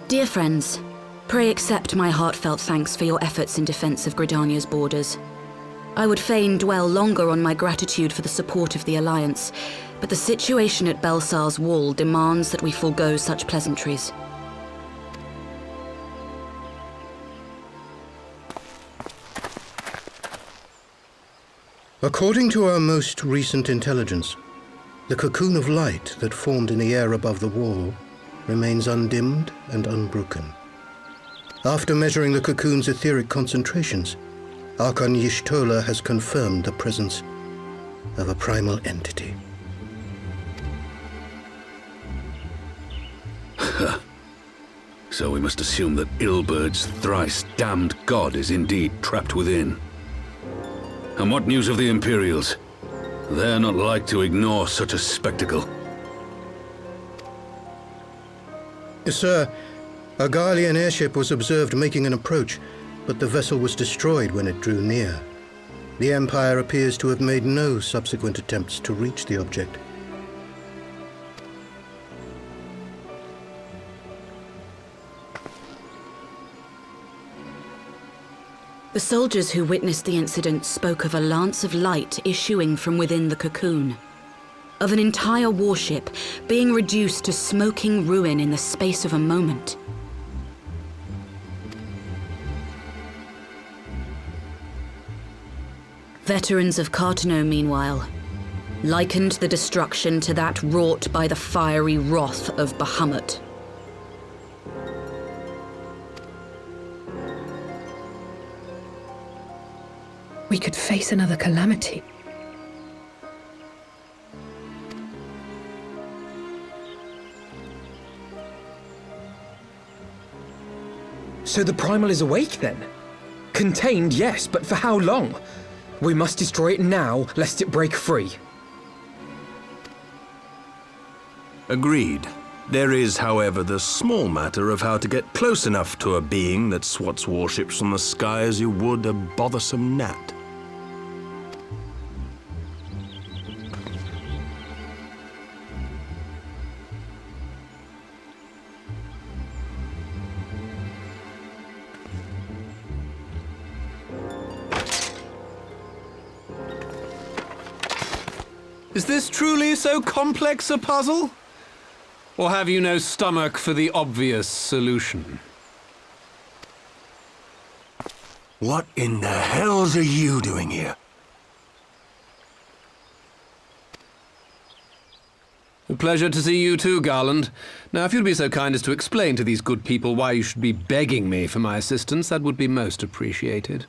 Dear friends, pray accept my heartfelt thanks for your efforts in defense of Gridania's borders. I would fain dwell longer on my gratitude for the support of the Alliance, but the situation at Belsar's Wall demands that we forego such pleasantries. According to our most recent intelligence, the cocoon of light that formed in the air above the wall remains undimmed and unbroken. After measuring the cocoon's etheric concentrations, Archon Y'shtola has confirmed the presence of a primal entity. So we must assume that Ilbert's thrice damned god is indeed trapped within. And what news of the Imperials? They're not like to ignore such a spectacle. Sir, a Garlean airship was observed making an approach, but the vessel was destroyed when it drew near. The Empire appears to have made no subsequent attempts to reach the object. The soldiers who witnessed the incident spoke of a lance of light issuing from within the cocoon, of an entire warship being reduced to smoking ruin in the space of a moment. Veterans of Cartano, meanwhile, likened the destruction to that wrought by the fiery wrath of Bahamut. We could face another calamity. So the Primal is awake then? Contained, yes, but for how long? We must destroy it now, lest it break free. Agreed. There is, however, the small matter of how to get close enough to a being that swats warships from the sky as you would a bothersome gnat. Is this truly so complex a puzzle? Or have you no stomach for the obvious solution? What in the hells are you doing here? A pleasure to see you too, Garland. Now, if you'd be so kind as to explain to these good people why you should be begging me for my assistance, that would be most appreciated.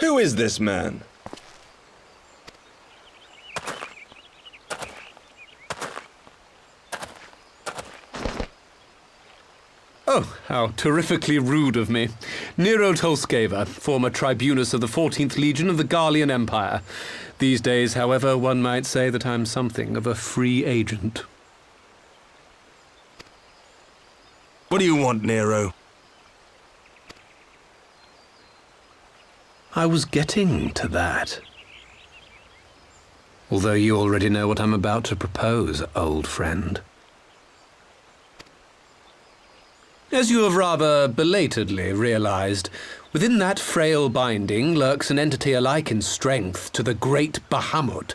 Who is this man? Oh, how terrifically rude of me. Nero Tolskeva, former tribunus of the 14th Legion of the Garlean Empire. These days, however, one might say that I'm something of a free agent. What do you want, Nero? I was getting to that. Although you already know what I'm about to propose, old friend. As you have rather belatedly realized, within that frail binding lurks an entity alike in strength to the great Bahamut,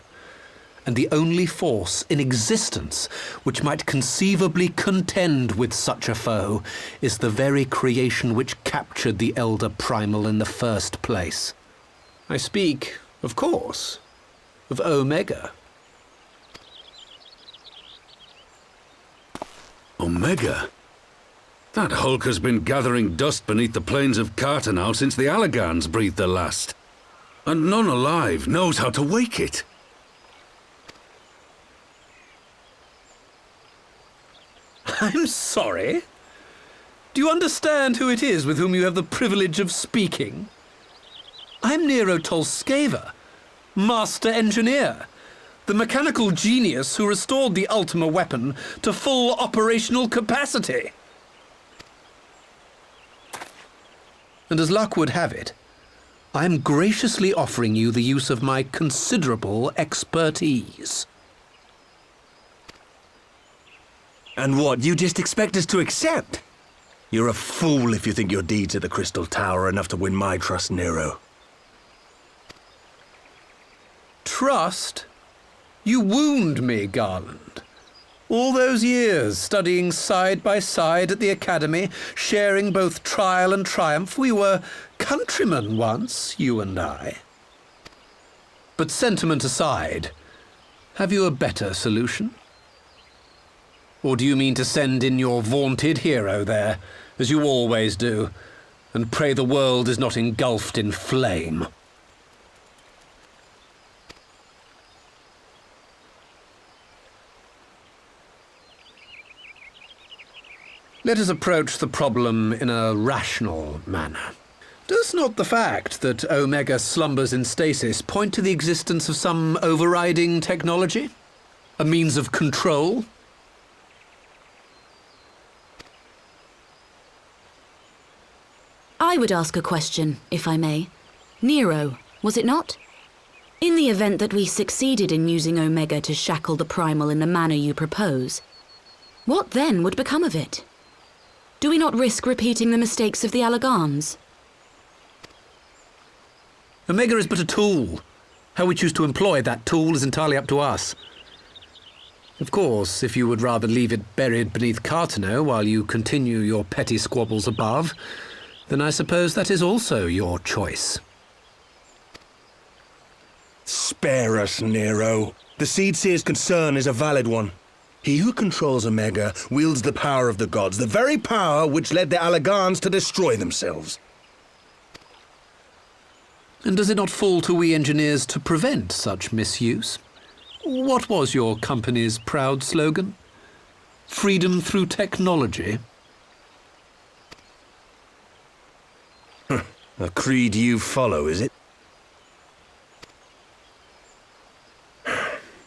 and the only force in existence which might conceivably contend with such a foe is the very creation which captured the Elder Primal in the first place. I speak, of course, of Omega. Omega? That hulk has been gathering dust beneath the plains of Cartano since the Allagans breathed their last. And none alive knows how to wake it. I'm sorry? Do you understand who it is with whom you have the privilege of speaking? I'm Nero Tolskeva, Master Engineer, the mechanical genius who restored the Ultima weapon to full operational capacity. And as luck would have it, I am graciously offering you the use of my considerable expertise. And what, you just expect us to accept? You're a fool if you think your deeds at the Crystal Tower are enough to win my trust, Nero. Trust? You wound me, Garland. All those years, studying side by side at the Academy, sharing both trial and triumph, we were countrymen once, you and I. But sentiment aside, have you a better solution? Or do you mean to send in your vaunted hero there, as you always do, and pray the world is not engulfed in flame? Let us approach the problem in a rational manner. Does not the fact that Omega slumbers in stasis point to the existence of some overriding technology? A means of control? I would ask a question, if I may. Nero, was it not? In the event that we succeeded in using Omega to shackle the Primal in the manner you propose, what then would become of it? Do we not risk repeating the mistakes of the Allagans? Omega is but a tool. How we choose to employ that tool is entirely up to us. Of course, if you would rather leave it buried beneath Cartano while you continue your petty squabbles above, then I suppose that is also your choice. Spare us, Nero. The Seedseer's concern is a valid one. He who controls Omega wields the power of the gods, the very power which led the Allagans to destroy themselves. And does it not fall to we engineers to prevent such misuse? What was your company's proud slogan? Freedom through technology? A creed you follow, is it?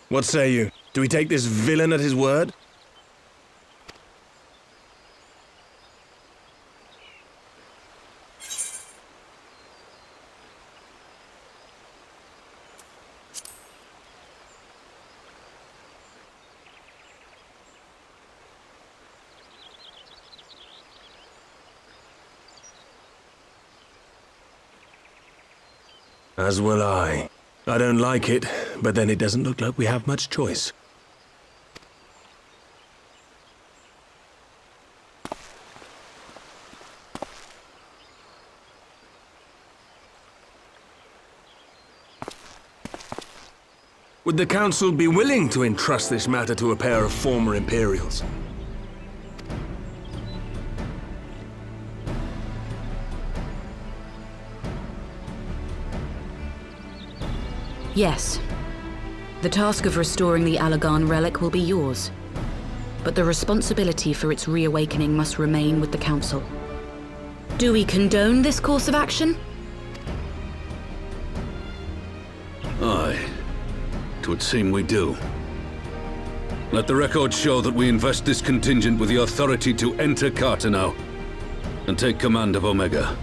What say you? Do we take this villain at his word? As will I. I don't like it, but then it doesn't look like we have much choice. Would the Council be willing to entrust this matter to a pair of former Imperials? Yes. The task of restoring the Allagan relic will be yours. But the responsibility for its reawakening must remain with the Council. Do we condone this course of action? Aye. It would seem we do. Let the record show that we invest this contingent with the authority to enter Cartano and take command of Omega.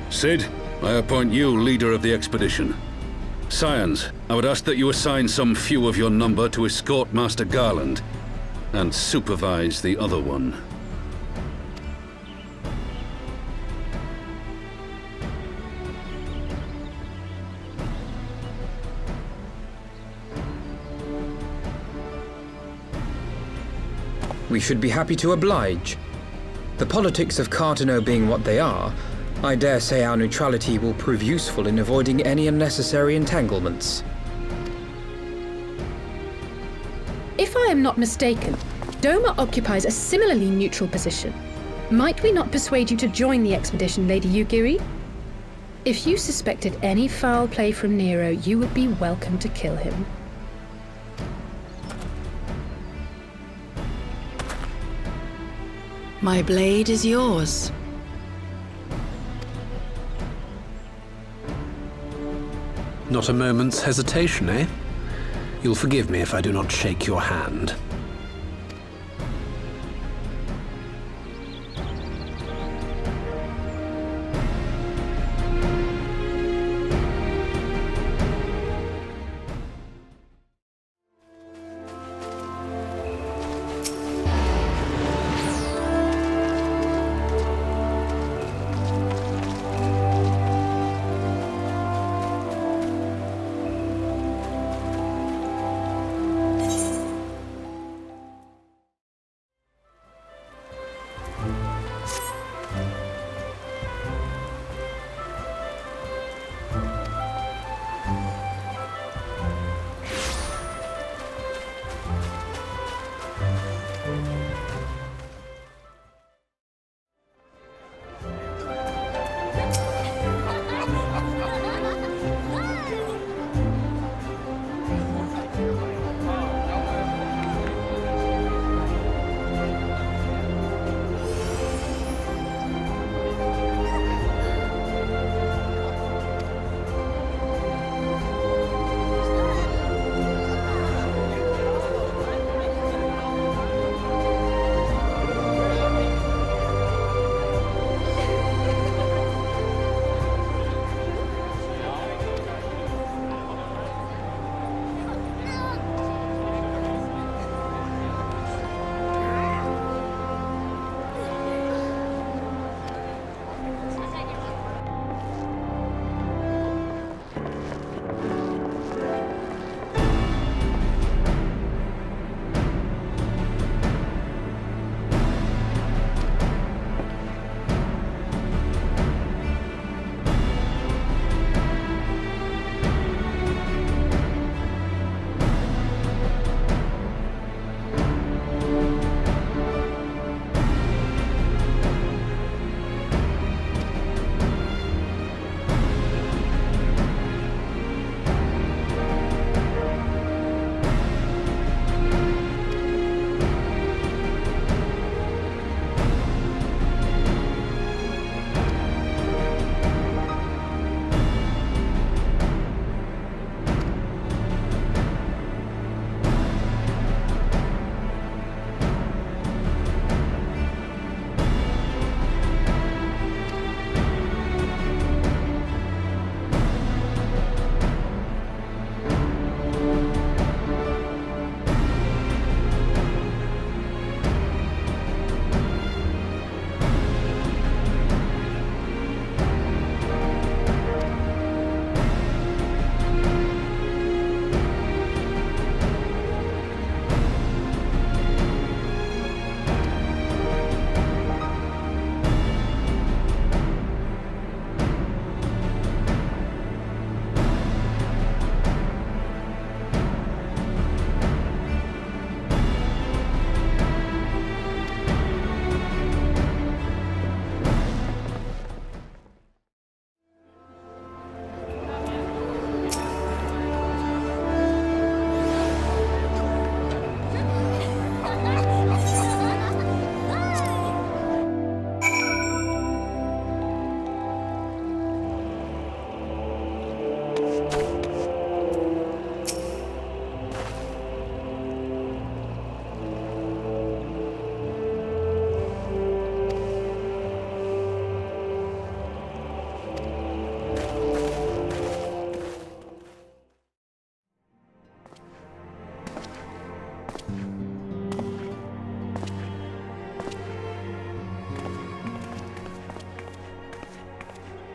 Sid, I appoint you leader of the expedition. Scions, I would ask that you assign some few of your number to escort Master Garland and supervise the other one. We should be happy to oblige. The politics of Cartano being what they are, I dare say our neutrality will prove useful in avoiding any unnecessary entanglements. If I am not mistaken, Doma occupies a similarly neutral position. Might we not persuade you to join the expedition, Lady Yugiri? If you suspected any foul play from Nero, you would be welcome to kill him. My blade is yours. Not a moment's hesitation, eh? You'll forgive me if I do not shake your hand.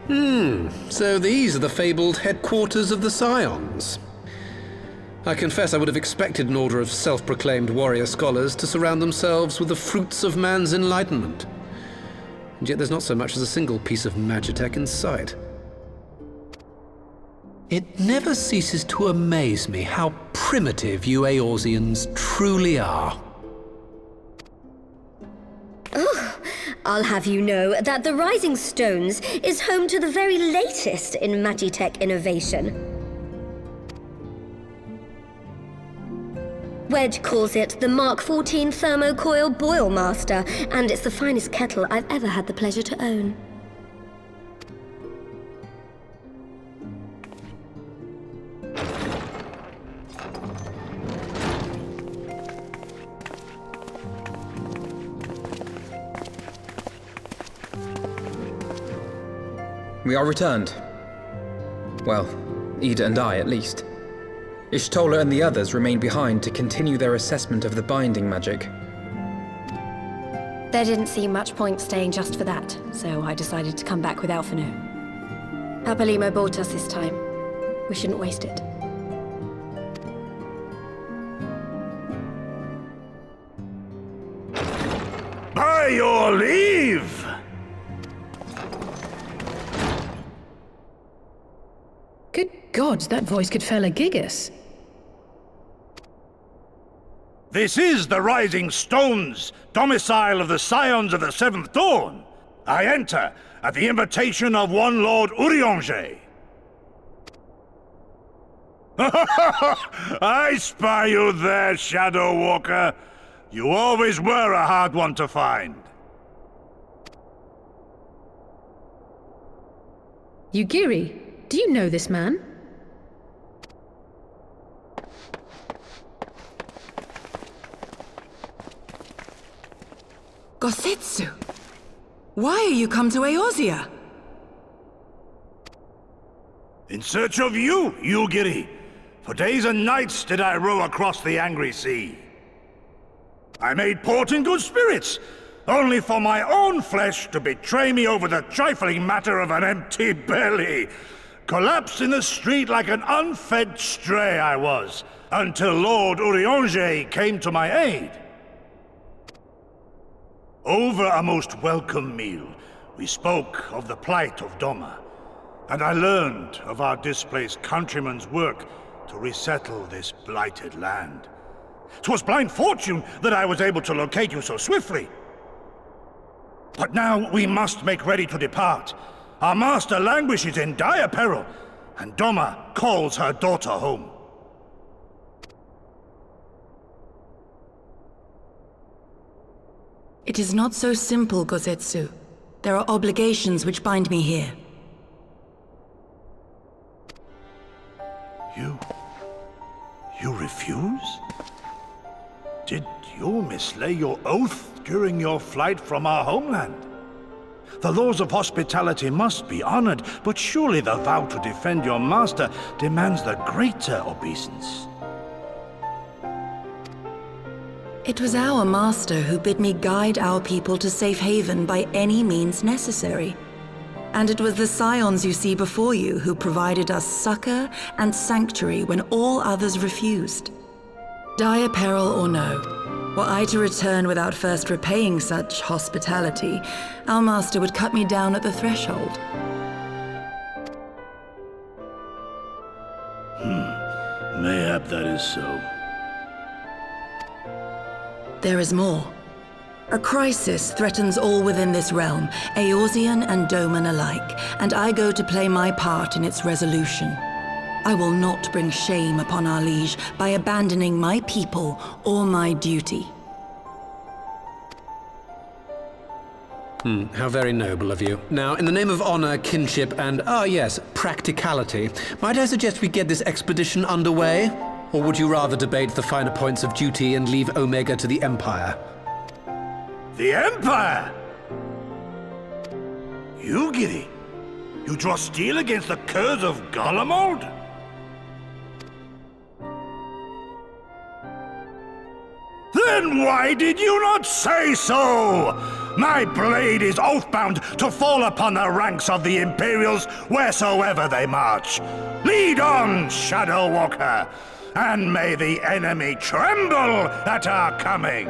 So these are the fabled headquarters of the Scions. I confess I would have expected an order of self-proclaimed warrior scholars to surround themselves with the fruits of man's enlightenment. And yet there's not so much as a single piece of magitech in sight. It never ceases to amaze me how primitive you Eorzeans truly are. I'll have you know that the Rising Stones is home to the very latest in magitech innovation. Wedge calls it the Mark 14 Thermocoil Boil Master, and it's the finest kettle I've ever had the pleasure to own. We are returned. Well, Ida and I, at least. Ishtola and the others remained behind to continue their assessment of the binding magic. There didn't seem much point staying just for that, so I decided to come back with Alphino. Apalimo bought us this time. We shouldn't waste it. By your leave! Good gods, that voice could fell a gigas. This is the Rising Stones, domicile of the Scions of the Seventh Dawn. I enter at the invitation of one Lord Urianger. I spy you there, Shadow Walker. You always were a hard one to find. Yugiri, do you know this man? Gosetsu! Why are you come to Eorzea? In search of you, Yugiri. For days and nights did I row across the angry sea. I made port in good spirits, only for my own flesh to betray me over the trifling matter of an empty belly. Collapsed in the street like an unfed stray I was, until Lord Urianger came to my aid. Over a most welcome meal, we spoke of the plight of Doma, and I learned of our displaced countrymen's work to resettle this blighted land. 'Twas blind fortune that I was able to locate you so swiftly. But now we must make ready to depart. Our master languishes in dire peril, and Doma calls her daughter home. It is not so simple, Gosetsu. There are obligations which bind me here. You refuse? Did you mislay your oath during your flight from our homeland? The laws of hospitality must be honored, but surely the vow to defend your master demands the greater obeisance. It was our master who bid me guide our people to safe haven by any means necessary. And it was the Scions you see before you who provided us succor and sanctuary when all others refused. Dire peril or no, were I to return without first repaying such hospitality, our master would cut me down at the threshold. Mayhap that is so. There is more. A crisis threatens all within this realm, Eorzean and Doman alike, and I go to play my part in its resolution. I will not bring shame upon our liege by abandoning my people or my duty. How very noble of you. Now, in the name of honor, kinship, and, practicality, might I suggest we get this expedition underway? Or would you rather debate the finer points of duty and leave Omega to the Empire? The Empire? Yugiri, you draw steel against the curs of Garlemald? Then why did you not say so? My blade is oath-bound to fall upon the ranks of the Imperials wheresoever they march. Lead on, Shadow Walker, and may the enemy tremble at our coming.